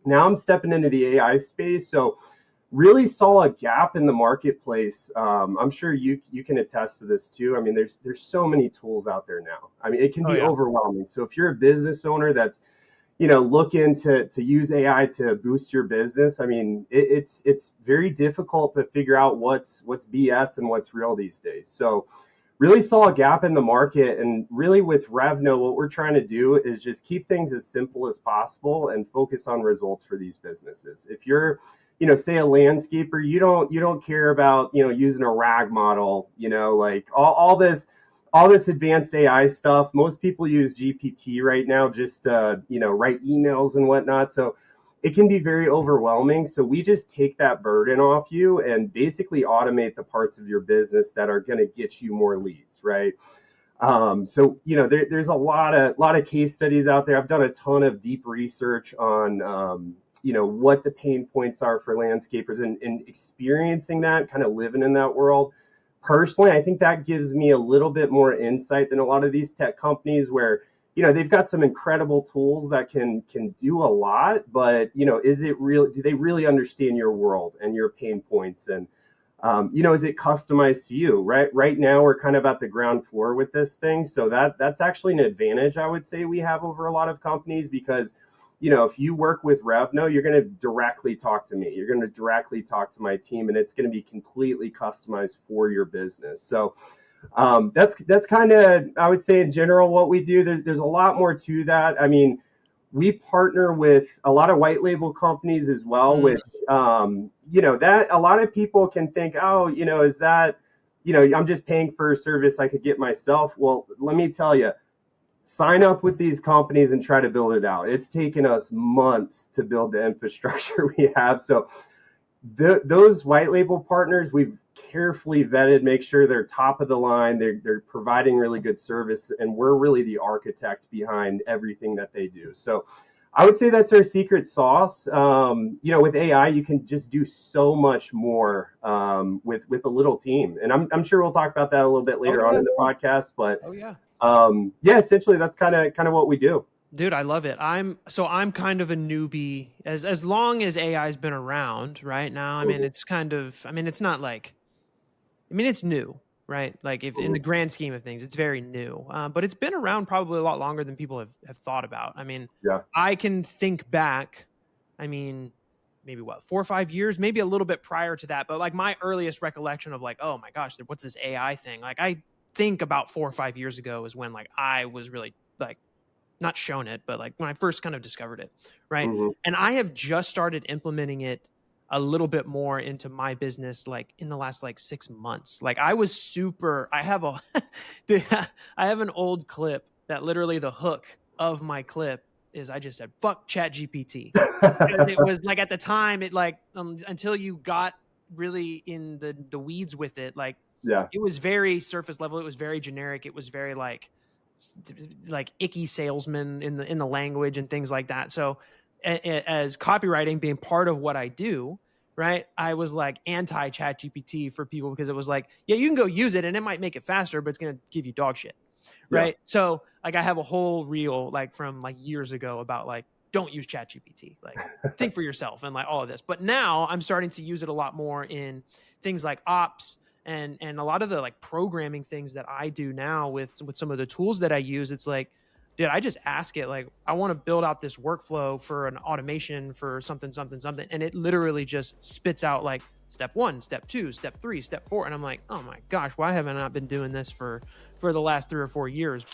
Now I'm stepping into the AI space. So really saw a gap in the marketplace. I'm sure you can attest to this too. I mean, there's so many tools out there now. I mean, it can Oh be yeah. overwhelming. So if you're a business owner that's looking to use AI to boost your business, I mean, it's very difficult to figure out what's BS and what's real these days. So really saw a gap in the market, and really with Revno, what we're trying to do is just keep things as simple as possible and focus on results for these businesses. If you're say a landscaper, you don't care about using a RAG model, like all this advanced AI stuff. Most people use GPT right now just to write emails and whatnot. So it can be very overwhelming. So we just take that burden off you and basically automate the parts of your business that are going to get you more leads, right? So there's a lot of case studies out there. I've done a ton of deep research on what the pain points are for landscapers, and experiencing that, kind of living in that world. Personally, I think that gives me a little bit more insight than a lot of these tech companies, where they've got some incredible tools that can do a lot, but is it real? Do they really understand your world and your pain points? And is it customized to you? Right now, we're kind of at the ground floor with this thing, so that's actually an advantage, I would say, we have over a lot of companies, because if you work with Revno, you're going to directly talk to me. You're going to directly talk to my team, and it's going to be completely customized for your business. So that's kind of, I would say, in general what we do. There's a lot more to that. I mean, we partner with a lot of white label companies as well, which that a lot of people can think, oh, is that I'm just paying for a service I could get myself. Well, let me tell you, sign up with these companies and try to build it out. It's taken us months to build the infrastructure we have. So those white label partners, we've carefully vetted, make sure they're top of the line, they're providing really good service, and we're really the architect behind everything that they do. So I would say that's our secret sauce. With AI, you can just do so much more with a little team, and I'm sure we'll talk about that a little bit later on in the podcast. But essentially that's kind of what we do. Dude, I love it. I'm kind of a newbie as long as AI's been around right now. I mean, it's not like, it's new, right? Like, if in the grand scheme of things, it's very new. But it's been around probably a lot longer than people have thought about. I mean, Yeah. I can think back, maybe 4 or 5 years, maybe a little bit prior to that. But like, my earliest recollection of like, oh my gosh, what's this AI thing? Like, I think about 4 or 5 years ago is when like I was really like, not shown it, but like when I first kind of discovered it, right? And I have just started implementing it a little bit more into my business, like in the last like 6 months. Like, I have I have an old clip that literally the hook of my clip is, I just said, fuck ChatGPT. It was like, at the time, it like, until you got really in the weeds with it, like, it was very surface level. It was very generic. It was very like icky salesman in the language and things like that. So as copywriting being part of what I do, right, I was like anti ChatGPT for people, because it was like, yeah, you can go use it and it might make it faster, but it's going to give you dog shit. Right. So like, I have a whole reel like from like years ago about like, don't use ChatGPT, like think for yourself and like all of this. But now I'm starting to use it a lot more in things like ops, and a lot of the like programming things that I do now with some of the tools that I use. It's like, dude, I just ask it, like, I want to build out this workflow for an automation for something. And it literally just spits out like step 1, step 2, step 3, step 4. And I'm like, oh my gosh, why haven't I been doing this for the last 3 or 4 years?